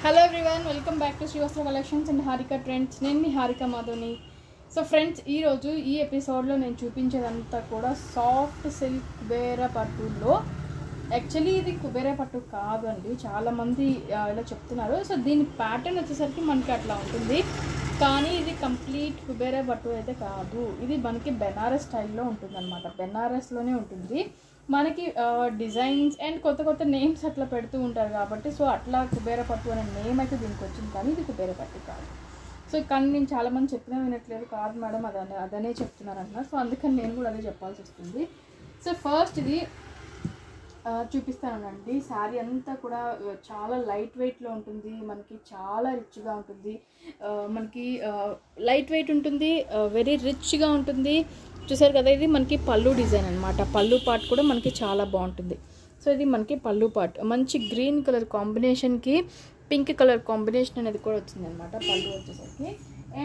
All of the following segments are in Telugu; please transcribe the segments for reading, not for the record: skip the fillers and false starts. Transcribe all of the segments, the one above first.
Hello everyone, welcome back to Srivastra collections and Harika trends. నేను మీ హారిక మాధోని. సో ఫ్రెండ్స్, ఈరోజు ఈ ఎపిసోడ్లో నేను చూపించేదంతా కూడా సాఫ్ట్ సిల్క్ కుబేరా పట్టులో. యాక్చువల్లీ ఇది కుబేరా పట్టు కాదు అండి, చాలామంది ఇలా చెప్తున్నారు. సో దీని ప్యాటర్న్ వచ్చేసరికి మనకి అట్లా ఉంటుంది, కానీ ఇది కంప్లీట్ కుబేరా పట్టు అయితే కాదు. ఇది మనకి బెనారస్ స్టైల్లో ఉంటుంది అనమాట. బెనారస్లోనే ఉంటుంది మనకి డిజైన్స్ అండ్ కొత్త కొత్త నేమ్స్ అట్లా పెడుతూ ఉంటారు కాబట్టి, సో అట్లా కుబేరా పట్టు అనే నేమ్ అయితే దీనికి వచ్చింది, కానీ ఇది కుబేరా పట్టు కాదు. సో కానీ నేను చాలామంది చెప్పినా వినట్లేదు, కాదు మేడం అదనే చెప్తున్నారు అన్నారు. సో అందుకని నేను కూడా అదే చెప్పాల్సి వస్తుంది. సో ఫస్ట్ ఇది చూపిస్తానండి. శారీ అంతా కూడా చాలా లైట్ వెయిట్లో ఉంటుంది, మనకి చాలా రిచ్గా ఉంటుంది, మనకి లైట్ వెయిట్ ఉంటుంది, వెరీ రిచ్గా ఉంటుంది. చూసారు కదా, ఇది మనకి పళ్ళు డిజైన్ అనమాట. పళ్ళు పార్ట్ కూడా మనకి చాలా బాగుంటుంది. సో ఇది మనకి పళ్ళు పార్ట్ మంచి గ్రీన్ కలర్ కాంబినేషన్కి పింక్ కలర్ కాంబినేషన్ అనేది కూడా వచ్చింది అనమాట పళ్ళు వచ్చేసరికి.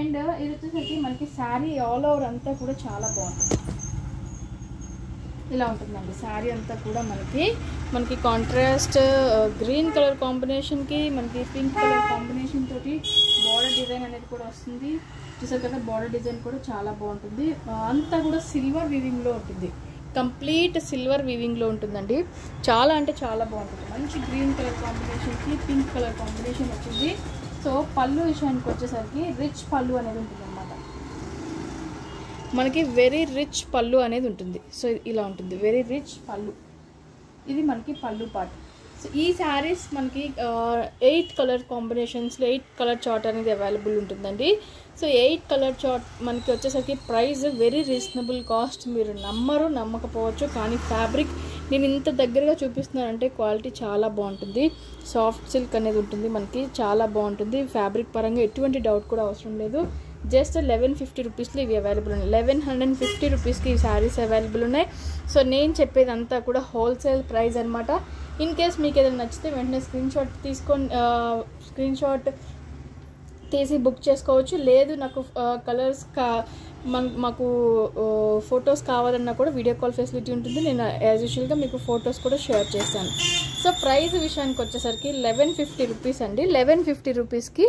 అండ్ ఇది వచ్చేసరికి మనకి శారీ ఆల్ ఓవర్ అంతా కూడా చాలా బాగుంటుంది. ఇలా ఉంటుందండి శారీ అంతా కూడా మనకి కాంట్రాస్ట్ గ్రీన్ కలర్ కాంబినేషన్కి మనకి పింక్ కలర్ కాంబినేషన్ తోటి బార్డర్ డిజైన్ అనేది కూడా వస్తుంది. చూసారు కదా, బార్డర్ డిజైన్ కూడా చాలా బాగుంటుంది. అంతా కూడా సిల్వర్ వీవింగ్లో ఉంటుంది, కంప్లీట్ సిల్వర్ వీవింగ్లో ఉంటుందండి. చాలా అంటే చాలా బాగుంటుంది. మంచి గ్రీన్ కలర్ కాంబినేషన్కి పింక్ కలర్ కాంబినేషన్ వచ్చింది. సో పళ్ళు విషయానికి వచ్చేసరికి రిచ్ పళ్ళు అనేది ఉంటుంది అనమాట. మనకి వెరీ రిచ్ పళ్ళు అనేది ఉంటుంది. సో ఇలా ఉంటుంది, వెరీ రిచ్ పళ్ళు. ఇది మనకి పళ్ళు పార్ట్. సో ఈ శారీస్ మనకి 8 కలర్ కాంబినేషన్స్లో 8 కలర్ చార్ట్ అనేది అవైలబుల్ ఉంటుందండి. సో 8 కలర్ చార్ట్ మనకి వచ్చేసరికి ప్రైస్ వెరీ రీజనబుల్ కాస్ట్. మీరు నమ్మకపోవచ్చు, కానీ ఫ్యాబ్రిక్ నేను ఇంత దగ్గరగా చూపిస్తున్నానంటే క్వాలిటీ చాలా బాగుంటుంది. సాఫ్ట్ సిల్క్ అనేది ఉంటుంది, మనకి చాలా బాగుంటుంది. ఫ్యాబ్రిక్ పరంగా ఎటువంటి డౌట్ కూడా అవసరం లేదు. జస్ట్ 1150 రూపీస్లో ఇవి అవైలబుల్ ఉన్నాయి. 1150 రూపీస్కి ఈ శారీస్ అవైలబుల్ ఉన్నాయి. సో నేను చెప్పేది అంతా కూడా హోల్సేల్ ప్రైస్ అనమాట. ఇన్ కేస్ మీకు ఏదైనా నచ్చితే వెంటనే స్క్రీన్ షాట్ తీసి బుక్ చేసుకోవచ్చు. లేదు నాకు కలర్స్ మాకు ఫొటోస్ కావాలన్నా కూడా వీడియో కాల్ ఫెసిలిటీ ఉంటుంది. నేను యాజ్ యూజువల్గా మీకు ఫొటోస్ కూడా షేర్ చేస్తాను. సో ప్రైస్ విషయానికి వచ్చేసరికి 1150 రూపీస్ అండి. 1150 రూపీస్కి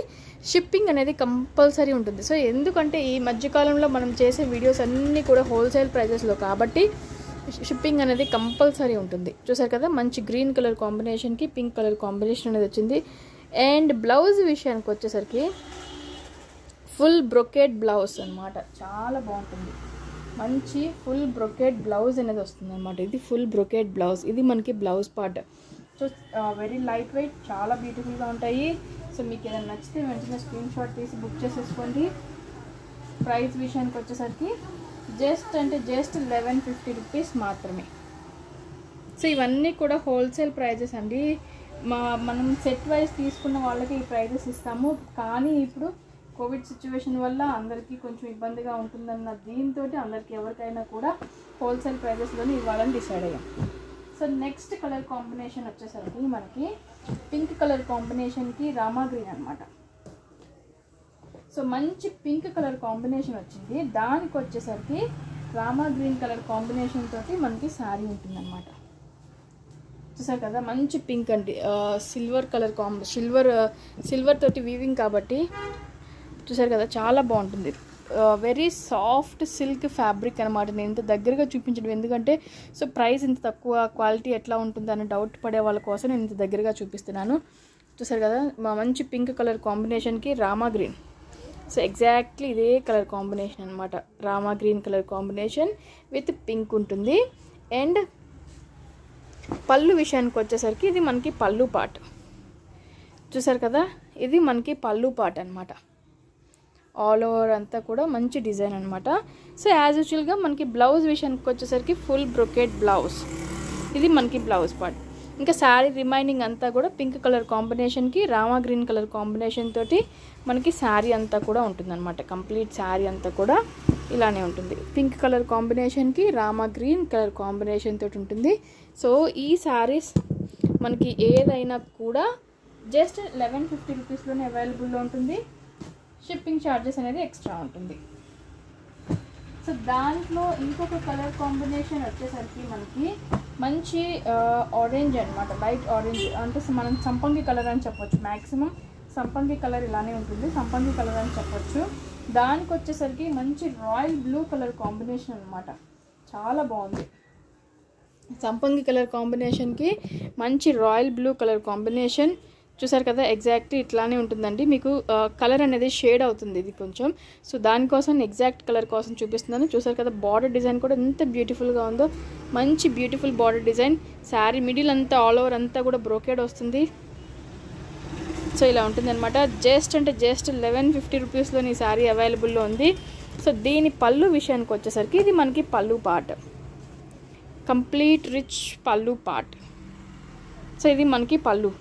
షిప్పింగ్ అనేది కంపల్సరీ ఉంటుంది. సో ఎందుకంటే ఈ మధ్యకాలంలో మనం చేసే వీడియోస్ అన్నీ కూడా హోల్సేల్ ప్రైజెస్లో కాబట్టి షిప్పింగ్ అనేది కంపల్సరీ ఉంటుంది. చూసారు కదా, మంచి గ్రీన్ కలర్ కాంబినేషన్కి పింక్ కలర్ కాంబినేషన్ అనేది వచ్చింది. అండ్ బ్లౌజ్ విషయానికి వచ్చేసరికి ఫుల్ బ్రొకేట్ బ్లౌజ్ అనమాట. చాలా బాగుంటుంది, మంచి ఫుల్ బ్రొకేట్ బ్లౌజ్ అనేది వస్తుంది అనమాట. ఇది ఫుల్ బ్రొకేట్ బ్లౌజ్, ఇది మనకి blouse part. So very light weight, చాలా బ్యూటిఫుల్గా ఉంటాయి. సో మీకు ఏదైనా నచ్చితే వెంటనే స్క్రీన్ షాట్ తీసి బుక్ చేసేసుకోండి. ప్రైస్ విషయానికి వచ్చేసరికి జస్ట్ 1150 రూపీస్ మాత్రమే. సో ఇవన్నీ కూడా హోల్సేల్ ప్రైజెస్ అండి. మనం సెట్ వైజ్ తీసుకున్న వాళ్ళకి ఈ ప్రైజెస్ ఇస్తాము, కానీ ఇప్పుడు కోవిడ్ సిచ్యువేషన్ వల్ల అందరికీ కొంచెం ఇబ్బందిగా ఉంటుందన్న దీంతో అందరికీ ఎవరికైనా కూడా హోల్సేల్ ప్రైజెస్లోనే ఇవ్వాలని డిసైడ్ అయ్యాం. సో నెక్స్ట్ కలర్ కాంబినేషన్ వచ్చేసరికి మనకి పింక్ కలర్ కాంబినేషన్కి రామా గ్రీన్ అనమాట. సో మంచి పింక్ కలర్ కాంబినేషన్ వచ్చింది, దానికి వచ్చేసరికి రామా గ్రీన్ కలర్ కాంబినేషన్ తోటి మనకి శారీ ఉంటుందన్నమాట. చూసారు కదా, మంచి పింక్ అండి, సిల్వర్ కలర్ సిల్వర్ తోటి వీవింగ్ కాబట్టి చూసారు కదా, చాలా బాగుంటుంది. వెరీ సాఫ్ట్ సిల్క్ ఫ్యాబ్రిక్ అనమాట. నేను ఇంత దగ్గరగా చూపించడం ఎందుకంటే, సో ప్రైస్ ఇంత తక్కువ, క్వాలిటీ ఎట్లా ఉంటుంది అని డౌట్ పడే వాళ్ళ కోసం నేను ఇంత దగ్గరగా చూపిస్తున్నాను. చూసారు కదా, మంచి పింక్ కలర్ కాంబినేషన్కి రామా గ్రీన్. సో ఎగ్జాక్ట్లీ ఇదే కలర్ కాంబినేషన్ అనమాట. Rama green colour combination with pink ఉంటుంది. అండ్ పళ్ళు విషయానికి వచ్చేసరికి ఇది మనకి పళ్ళు పార్ట్. చూసారు కదా, ఇది మనకి పళ్ళు పార్ట్ అనమాట. ఆల్ ఓవర్ అంతా కూడా మంచి డిజైన్ అనమాట. సో యాజ్ యూజువల్గా మనకి బ్లౌజ్ విషయానికి వచ్చేసరికి ఫుల్ బ్రొకేట్ బ్లౌజ్, ఇది మనకి బ్లౌజ్ పార్ట్. ఇంకా శారీ రిమైనింగ్ అంతా కూడా పింక్ కలర్ కాంబినేషన్కి రామా గ్రీన్ కలర్ కాంబినేషన్ తోటి మనకి శారీ అంతా కూడా ఉంటుందన్నమాట. కంప్లీట్ శారీ అంతా కూడా ఇలానే ఉంటుంది. పింక్ కలర్ కాంబినేషన్కి రామా గ్రీన్ కలర్ కాంబినేషన్ తోటి ఉంటుంది. సో ఈ శారీస్ మనకి ఏదైనా కూడా జస్ట్ 1150 రూపీస్లోనే అవైలబుల్లో ఉంటుంది. షిప్పింగ్ ఛార్జెస్ అనేది ఎక్స్ట్రా ఉంటుంది. సో దాంట్లో ఇంకొక కలర్ కాంబినేషన్ వచ్చేసరికి మనకి మంచి ఆరెంజ్ అనమాట, లైట్ ఆరెంజ్ అంటే మనం సంపంగి కలర్ అని చెప్పొచ్చు. మ్యాక్సిమం సంపంగి కలర్ ఇలానే ఉంటుంది, సంపంగి కలర్ అని చెప్పొచ్చు. దానికి వచ్చేసరికి మంచి రాయల్ బ్లూ కలర్ కాంబినేషన్ అనమాట, చాలా బాగుంది. సంపంగి కలర్ కాంబినేషన్కి మంచి రాయల్ బ్లూ కలర్ కాంబినేషన్ చూసారు కదా, ఎగ్జాక్ట్లీ ఇట్లానే ఉంటుందండి. మీకు కలర్ అనేది షేడ్ అవుతుంది ఇది కొంచెం, సో దానికోసం ఎగ్జాక్ట్ కలర్ కోసం చూపిస్తున్నాను. చూసారు కదా, బార్డర్ డిజైన్ కూడా ఎంత బ్యూటిఫుల్గా ఉందో, మంచి beautiful border design. Sari middle అంతా ఆల్ ఓవర్ అంతా కూడా బ్రోకేడ్ వస్తుంది. సో ఇలా ఉంటుంది అనమాట. జస్ట్ 1150 రూపీస్లోని ఈ శారీ అవైలబుల్లో ఉంది. సో దీని పళ్ళు విషయానికి వచ్చేసరికి ఇది మనకి పళ్ళు పార్ట్, కంప్లీట్ రిచ్ పళ్ళు పార్ట్. సో ఇది మనకి పళ్ళు.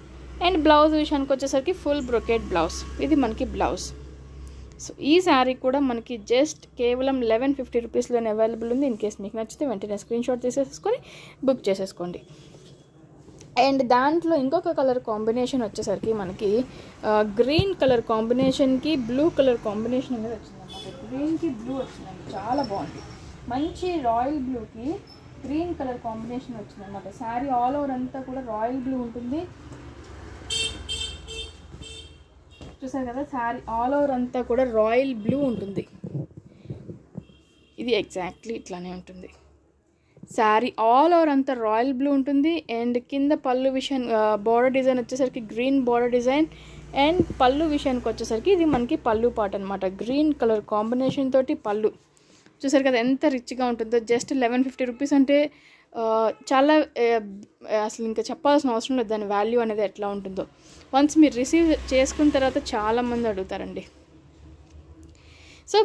అండ్ బ్లౌజ్ విషయానికి వచ్చేసరికి ఫుల్ బ్రొకెట్ బ్లౌజ్, ఇది మనకి బ్లౌజ్. సో ఈ శారీ కూడా మనకి జస్ట్ కేవలం 1150 రూపీస్లోనే అవైలబుల్ ఉంది. ఇన్ కేస్ మీకు నచ్చితే వెంటనే స్క్రీన్ షాట్ తీసేసుకొని బుక్ చేసేసుకోండి. అండ్ దాంట్లో ఇంకొక కలర్ కాంబినేషన్ వచ్చేసరికి మనకి గ్రీన్ కలర్ కాంబినేషన్కి బ్లూ కలర్ కాంబినేషన్ అనేది వచ్చిందన్నమాట. గ్రీన్కి బ్లూ వచ్చిందండి, చాలా బాగుంది. మంచి రాయల్ బ్లూకి గ్రీన్ కలర్ కాంబినేషన్ వచ్చిందన్నమాట. శారీ ఆల్ ఓవర్ అంతా కూడా రాయల్ బ్లూ ఉంటుంది. చూసారు కదా, శారీ ఆల్ ఓవర్ అంతా కూడా రాయల్ బ్లూ ఉంటుంది. ఇది ఎగ్జాక్ట్లీ ఇట్లానే ఉంటుంది. శారీ ఆల్ ఓవర్ అంతా రాయల్ బ్లూ ఉంటుంది. అండ్ కింద పళ్ళు విషయం బార్డర్ డిజైన్ వచ్చేసరికి గ్రీన్ బార్డర్ డిజైన్. అండ్ పళ్ళు విషయానికి వచ్చేసరికి ఇది మనకి పళ్ళు పార్ట్ అనమాట. గ్రీన్ కలర్ కాంబినేషన్ తోటి పళ్ళు చూసారు కదా ఎంత రిచ్గా ఉంటుందో. జస్ట్ 1150 రూపీస్ అంటే చాలా అసలు ఇంకా చెప్పాల్సిన అవసరం లేదు దాని వాల్యూ అనేది ఎట్లా ఉంటుందో. వన్స్ మీరు రిసీవ్ చేసుకున్న తర్వాత చాలామంది అడుగుతారండి. సో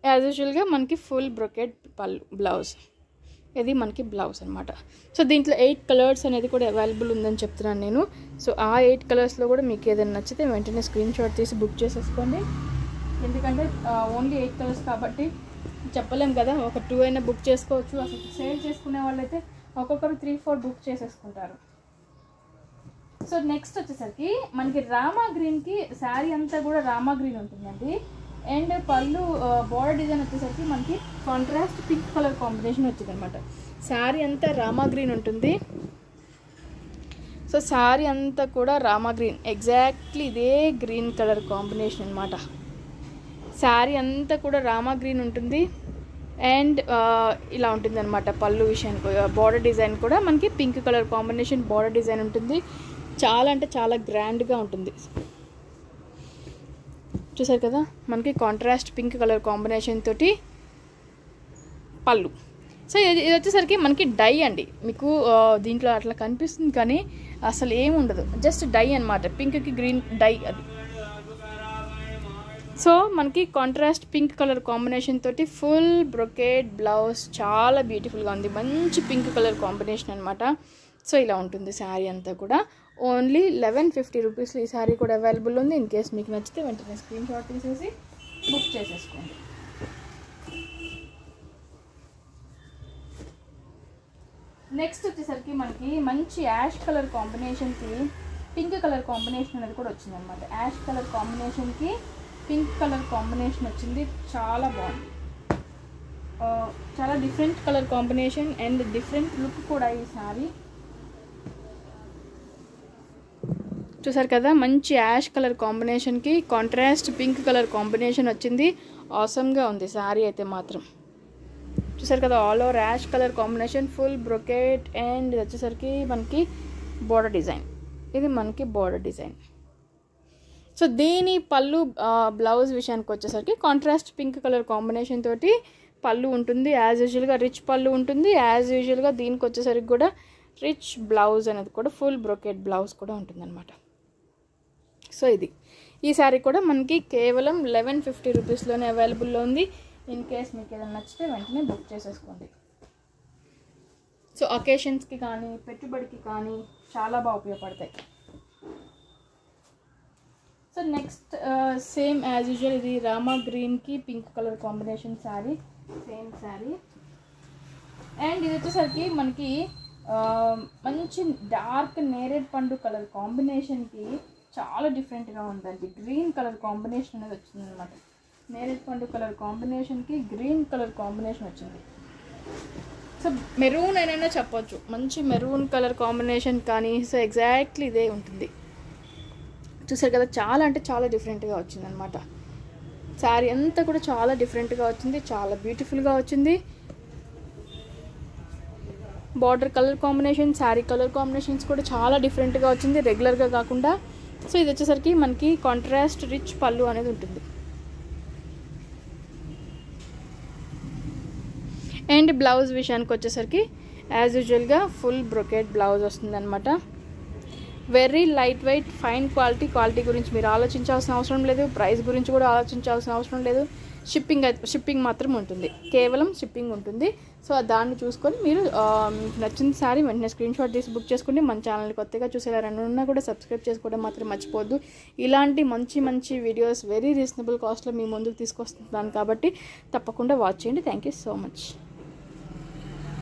యాజ్ యూజువల్గా మనకి ఫుల్ బ్రొకెట్ పళ్ళు బ్లౌజ్, ఇది మనకి బ్లౌజ్ అనమాట. సో దీంట్లో 8 కలర్స్ అనేది కూడా అవైలబుల్ ఉందని చెప్తున్నాను నేను. సో ఆ 8 కలర్స్లో కూడా మీకు ఏదైనా నచ్చితే వెంటనే స్క్రీన్ షాట్ తీసి బుక్ చేసేసుకోండి. ఎందుకంటే ఓన్లీ 8 కలర్స్ కాబట్టి చెప్పలేం కదా, ఒక 2 అయినా బుక్ చేసుకోవచ్చు. అసలు సేల్ చేసుకునే వాళ్ళైతే ఒక్కొక్కరు 3-4 బుక్ చేసేసుకుంటారు. సో నెక్స్ట్ వచ్చేసరికి మనకి రామా గ్రీన్కి శారీ అంతా కూడా రామా గ్రీన్ ఉంటుందండి. అండ్ పళ్ళు బార్డర్ డిజైన్ వచ్చేసరికి మనకి కాంట్రాస్ట్ పింక్ కలర్ కాంబినేషన్ వచ్చింది అనమాట. శారీ అంతా రామా గ్రీన్ ఉంటుంది. సో శారీ అంతా కూడా రామా గ్రీన్, ఎగ్జాక్ట్లీ ఇదే గ్రీన్ కలర్ కాంబినేషన్ అనమాట. శారీ అంతా కూడా రామా గ్రీన్ ఉంటుంది. అండ్ ఇలా ఉంటుంది అనమాట. పళ్ళు విషయానికి బార్డర్ డిజైన్ కూడా మనకి pink colour combination border design ఉంటుంది. చాలా అంటే చాలా గ్రాండ్గా ఉంటుంది. చూసారు కదా, మనకి కాంట్రాస్ట్ పింక్ కలర్ కాంబినేషన్ తోటి పళ్ళు. సో ఇది వచ్చేసరికి మనకి డై అండి. మీకు దీంట్లో అట్లా కనిపిస్తుంది కానీ అసలు ఏముండదు, జస్ట్ డై అనమాట. పింక్కి గ్రీన్ డై అది. సో మనకి కాంట్రాస్ట్ పింక్ కలర్ కాంబినేషన్ తోటి ఫుల్ బ్రొకేట్ బ్లౌజ్, చాలా బ్యూటిఫుల్గా ఉంది. మంచి పింక్ కలర్ కాంబినేషన్ అనమాట. సో ఇలా ఉంటుంది శారీ అంతా కూడా. ఓన్లీ 1150 రూపీస్లో ఈ శారీ కూడా అవైలబుల్ ఉంది. ఇన్ కేస్ మీకు నచ్చితే వెంటనే స్క్రీన్ షాట్ తీసేసి బుక్ చేసేసుకోండి. నెక్స్ట్ వచ్చేసరికి మనకి మంచి యాష్ కలర్ కాంబినేషన్కి పింక్ కలర్ కాంబినేషన్ అనేది కూడా వచ్చిందనమాట. యాష్ కలర్ కాంబినేషన్కి పింక్ కలర్ కాంబినేషన్ వచ్చింది, చాలా బాగుంది. చాలా different colour combination and different look కూడా ఈ శారీ. చూసారు కదా, మంచి యాష్ కలర్ కాంబినేషన్కి కాంట్రాస్ట్ పింక్ కలర్ కాంబినేషన్ వచ్చింది. ఆసమ్గా ఉంది శారీ అయితే మాత్రం. చూసారు కదా, all over ash colour combination, full brocade. And ఇది వచ్చేసరికి మనకి బోర్డర్ డిజైన్, ఇది మనకి బోర్డర్ డిజైన్. సో దీని పళ్ళు బ్లౌజ్ విషయానికి వచ్చేసరికి కాంట్రాస్ట్ పింక్ కలర్ కాంబినేషన్ తోటి పళ్ళు ఉంటుంది. యాజ్ యూజువల్గా రిచ్ పళ్ళు ఉంటుంది. యాజ్ యూజువల్గా దీనికి వచ్చేసరికి కూడా రిచ్ బ్లౌజ్ అనేది కూడా ఫుల్ బ్రొకెట్ బ్లౌజ్ కూడా ఉంటుందన్నమాట. సో ఇది ఈ శారీ కూడా మనకి కేవలం 1150 రూపీస్లోనే అవైలబుల్లో ఉంది. ఇన్ కేస్ మీకు ఏదైనా నచ్చితే వెంటనే బుక్ చేసేసుకోండి. సో అకేషన్స్కి కానీ పెట్టుబడికి కానీ చాలా బాగా ఉపయోగపడతాయి. So next same as usual ఇది రామా గ్రీన్కి pink colour combination sari, same sari. And ఇది వచ్చేసరికి మనకి మంచి డార్క్ నేరేడ్ పండు కలర్ కాంబినేషన్కి చాలా డిఫరెంట్గా ఉందండి. గ్రీన్ కలర్ కాంబినేషన్ అనేది వచ్చిందనమాట. నేరేడ్ పండు కలర్ కాంబినేషన్కి గ్రీన్ కలర్ కాంబినేషన్ వచ్చింది. సో మెరూన్ అయినా చెప్పొచ్చు, మంచి మెరూన్ కలర్ కాంబినేషన్ కానీ. సో ఎగ్జాక్ట్లీ ఇదే ఉంటుంది. చూసారు కదా, చాలా అంటే చాలా డిఫరెంట్గా వచ్చిందనమాట. శారీ అంతా కూడా చాలా డిఫరెంట్గా వచ్చింది, చాలా బ్యూటిఫుల్గా వచ్చింది. Border colour combination, sari colour combinations కూడా చాలా డిఫరెంట్గా వచ్చింది, రెగ్యులర్గా కాకుండా. సో ఇది వచ్చేసరికి మనకి కాంట్రాస్ట్ రిచ్ పళ్ళు అనేది ఉంటుంది. అండ్ బ్లౌజ్ విషయానికి వచ్చేసరికి యాజ్ యూజువల్గా ఫుల్ బ్రొకెట్ బ్లౌజ్ వస్తుందన్నమాట. Very light weight, fine quality గురించి మీరు ఆలోచించాల్సిన అవసరం లేదు, ప్రైస్ గురించి కూడా ఆలోచించాల్సిన అవసరం లేదు. షిప్పింగ్ మాత్రం ఉంటుంది, కేవలం షిప్పింగ్ ఉంటుంది. సో దాన్ని చూసుకొని మీరు మీకు నచ్చిన శారీ వెంటనే స్క్రీన్ షాట్ తీసి బుక్ చేసుకోండి. మన ఛానల్ని కొత్తగా చూసేలా ఉన్నా కూడా సబ్స్క్రైబ్ చేసుకోవడం మాత్రం మర్చిపోవద్దు. ఇలాంటి మంచి వీడియోస్ వెరీ రీజనబుల్ కాస్ట్లో మీ ముందుకు తీసుకొస్తున్నాను కాబట్టి తప్పకుండా వాచ్ చేయండి. Thank you so much.